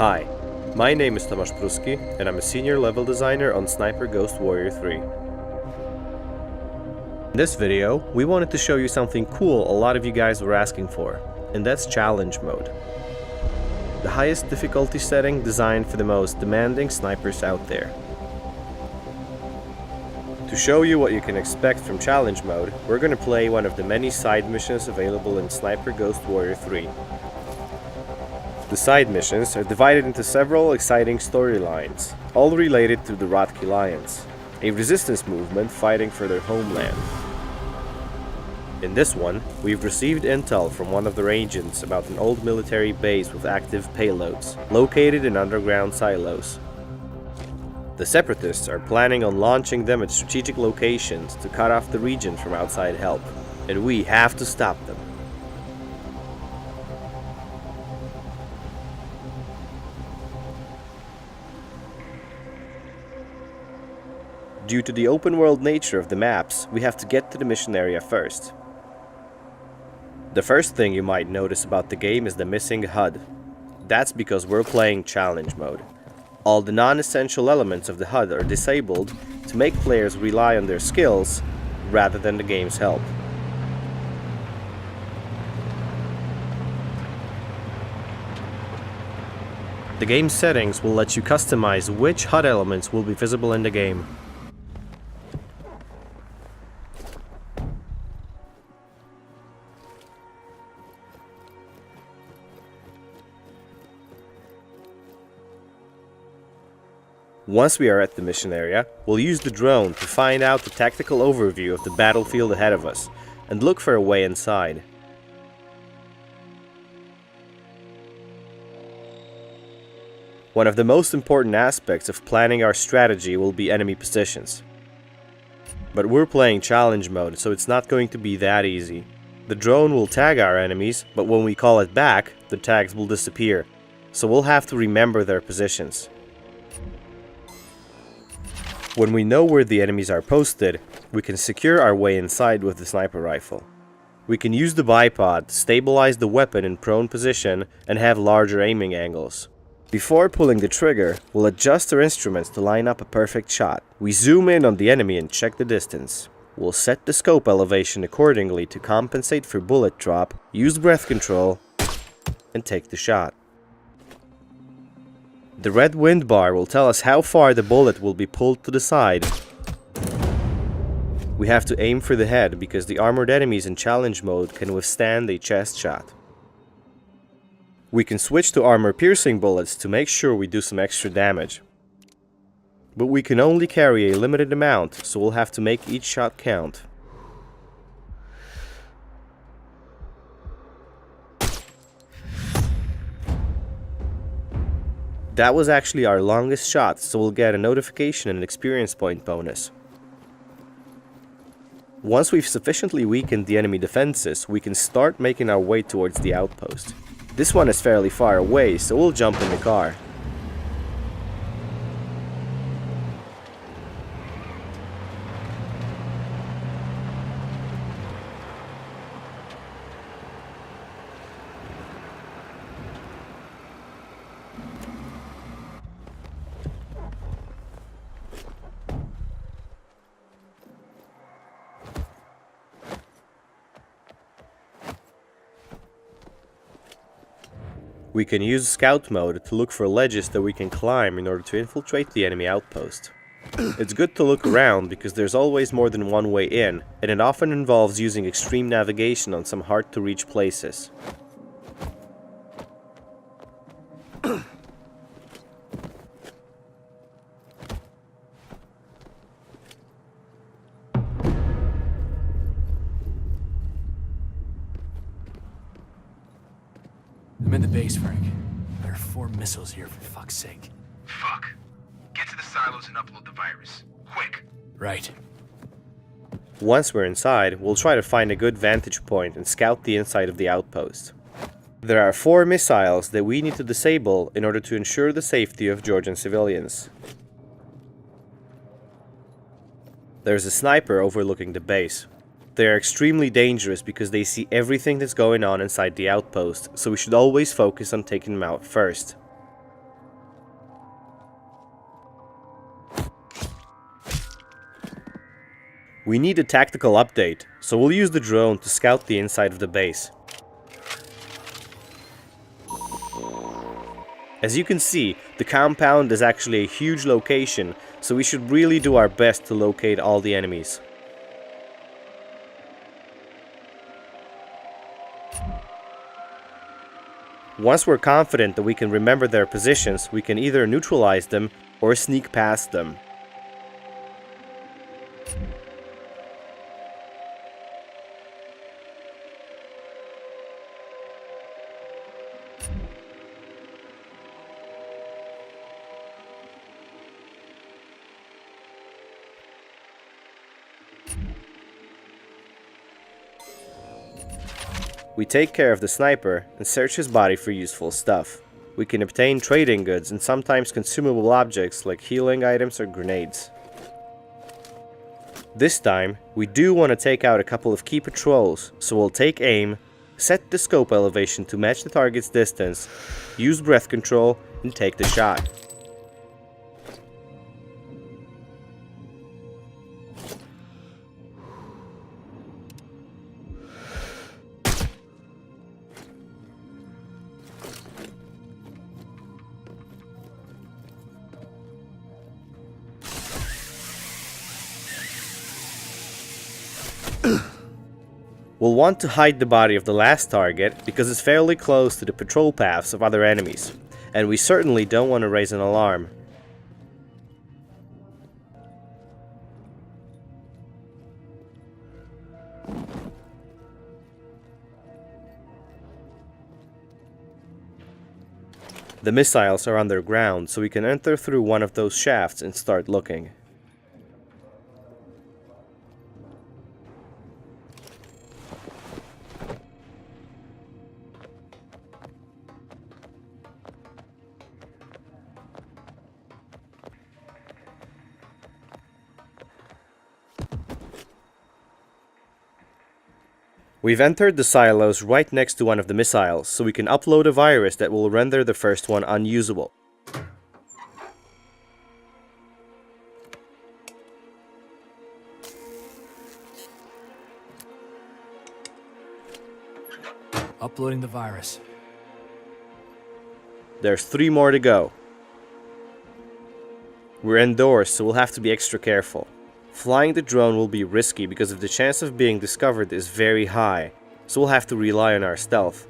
Hi, my name is Tomasz Pruski and I'm a senior level designer on Sniper Ghost Warrior 3. In this video, we wanted to show you something cool a lot of you guys were asking for, and that's challenge mode. The highest difficulty setting designed for the most demanding snipers out there. To show you what you can expect from challenge mode, we're going to play one of the many side missions available in Sniper Ghost Warrior 3. The side missions are divided into several exciting storylines, all related to the Rotki Lions, a resistance movement fighting for their homeland. In this one, we've received intel from one of their agents about an old military base with active payloads, located in underground silos. The Separatists are planning on launching them at strategic locations to cut off the region from outside help, and we have to stop them. Due to the open world nature of the maps, we have to get to the mission area first. The first thing you might notice about the game is the missing HUD. That's because we're playing challenge mode. All the non-essential elements of the HUD are disabled to make players rely on their skills rather than the game's help. The game settings will let you customize which HUD elements will be visible in the game. Once we are at the mission area, we'll use the drone to find out the tactical overview of the battlefield ahead of us, and look for a way inside. One of the most important aspects of planning our strategy will be enemy positions. But we're playing challenge mode, so it's not going to be that easy. The drone will tag our enemies, but when we call it back, the tags will disappear, so we'll have to remember their positions. When we know where the enemies are posted, we can secure our way inside with the sniper rifle. We can use the bipod to stabilize the weapon in prone position and have larger aiming angles. Before pulling the trigger, we'll adjust our instruments to line up a perfect shot. We zoom in on the enemy and check the distance. We'll set the scope elevation accordingly to compensate for bullet drop, use breath control, and take the shot. The red wind bar will tell us how far the bullet will be pulled to the side. We have to aim for the head because the armored enemies in challenge mode can withstand a chest shot. We can switch to armor-piercing bullets to make sure we do some extra damage. But we can only carry a limited amount, so we'll have to make each shot count. That was actually our longest shot, so we'll get a notification and an experience point bonus. Once we've sufficiently weakened the enemy defenses, we can start making our way towards the outpost. This one is fairly far away, so we'll jump in the car. We can use scout mode to look for ledges that we can climb in order to infiltrate the enemy outpost. It's good to look around because there's always more than one way in, and it often involves using extreme navigation on some hard to reach places. I'm in the base, Frank. There are 4 missiles here, for fuck's sake. Fuck. Get to the silos and upload the virus. Quick. Right. Once we're inside, we'll try to find a good vantage point and scout the inside of the outpost. There are 4 missiles that we need to disable in order to ensure the safety of Georgian civilians. There's a sniper overlooking the base. They are extremely dangerous because they see everything that's going on inside the outpost, so we should always focus on taking them out first. We need a tactical update, so we'll use the drone to scout the inside of the base. As you can see, the compound is actually a huge location, so we should really do our best to locate all the enemies. Once we're confident that we can remember their positions, we can either neutralize them or sneak past them. We take care of the sniper and search his body for useful stuff. We can obtain trading goods and sometimes consumable objects like healing items or grenades. This time, we do want to take out a couple of key patrols, so we'll take aim, set the scope elevation to match the target's distance, use breath control, and take the shot. We'll want to hide the body of the last target because it's fairly close to the patrol paths of other enemies, and we certainly don't want to raise an alarm. The missiles are underground, so we can enter through one of those shafts and start looking. We've entered the silos right next to one of the missiles, so we can upload a virus that will render the first one unusable. Uploading the virus. There's 3 more to go. We're indoors, so we'll have to be extra careful. Flying the drone will be risky because the chance of being discovered is very high, so we'll have to rely on our stealth.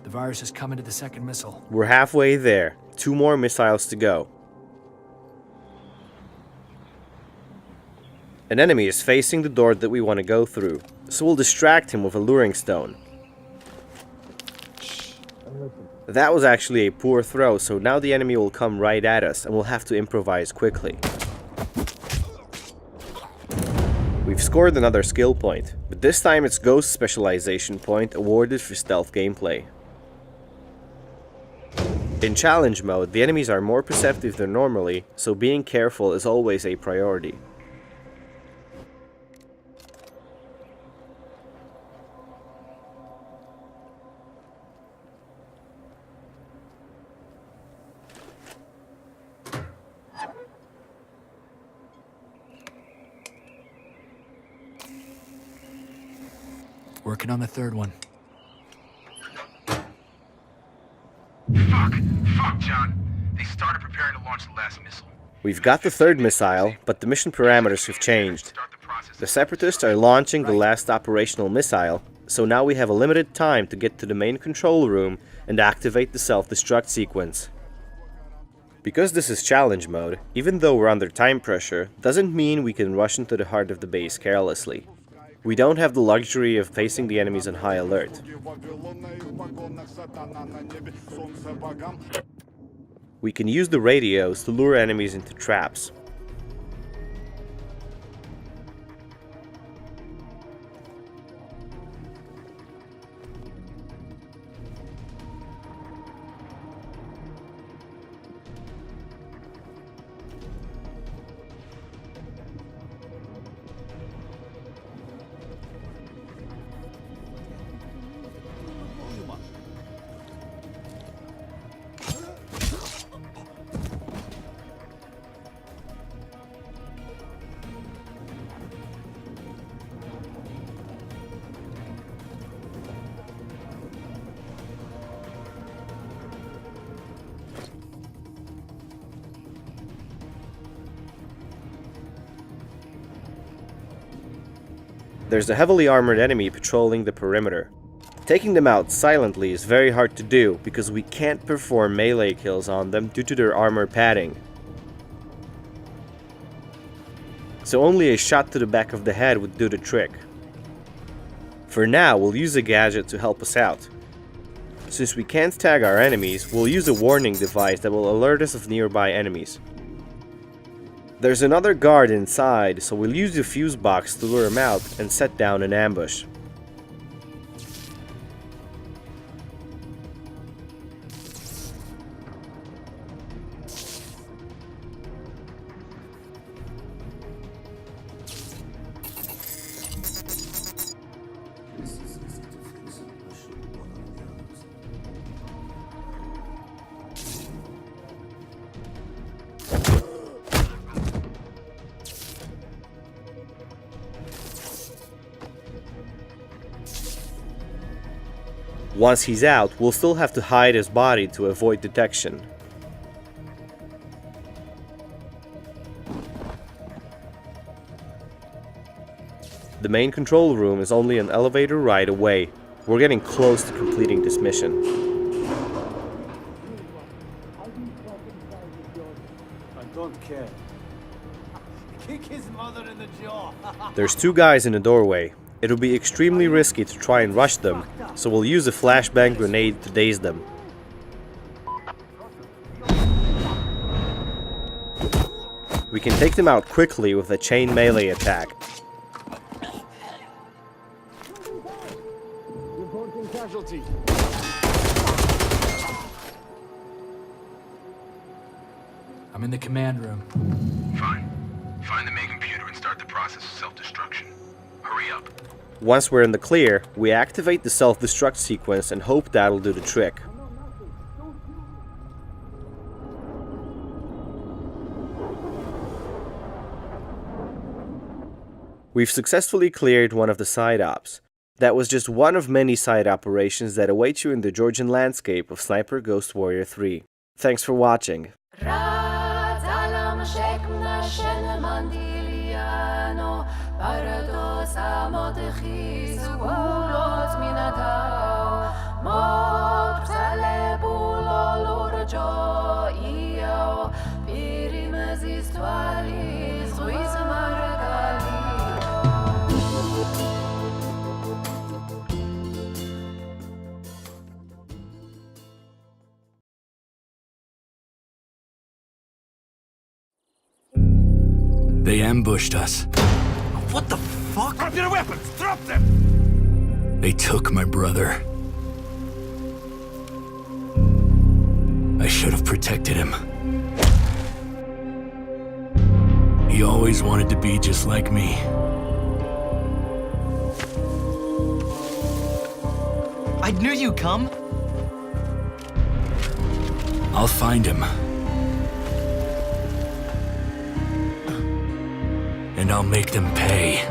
The virus is coming to the second missile. We're halfway there. 2 more missiles to go. An enemy is facing the door that we want to go through, so we'll distract him with a luring stone. That was actually a poor throw, so now the enemy will come right at us and we'll have to improvise quickly. We've scored another skill point, but this time it's Ghost Specialization point awarded for stealth gameplay. In challenge mode, the enemies are more perceptive than normally, so being careful is always a priority. Working on the third one. Fuck, John. They started preparing to launch the last missile. We've got the third missile, but the mission parameters have changed. The Separatists are launching the last operational missile, so now we have a limited time to get to the main control room and activate the self-destruct sequence. Because this is challenge mode, even though we're under time pressure, doesn't mean we can rush into the heart of the base carelessly. We don't have the luxury of facing the enemies on high alert. We can use the radios to lure enemies into traps. There's a heavily armored enemy patrolling the perimeter. Taking them out silently is very hard to do because we can't perform melee kills on them due to their armor padding. So only a shot to the back of the head would do the trick. For now, we'll use a gadget to help us out. Since we can't tag our enemies, we'll use a warning device that will alert us of nearby enemies. There's another guard inside, so we'll use the fuse box to lure him out and set down an ambush. Once he's out, we'll still have to hide his body to avoid detection. The main control room is only an elevator ride away. We're getting close to completing this mission. I don't care. Kick his mother in the jaw. There's two guys in the doorway. It'll be extremely risky to try and rush them, so we'll use a flashbang grenade to daze them. We can take them out quickly with a chain melee attack. I'm in the command room. Fine. Find the main computer and start the process of self-destruction. Hurry up. Once we're in the clear, we activate the self-destruct sequence and hope that'll do the trick. We've successfully cleared one of the side ops. That was just one of many side operations that await you in the Georgian landscape of Sniper Ghost Warrior 3. Thanks for watching. They ambushed us. What the fuck? Drop your weapons! Drop them! They took my brother. I should have protected him. He always wanted to be just like me. I knew you'd come. I'll find him. And I'll make them pay.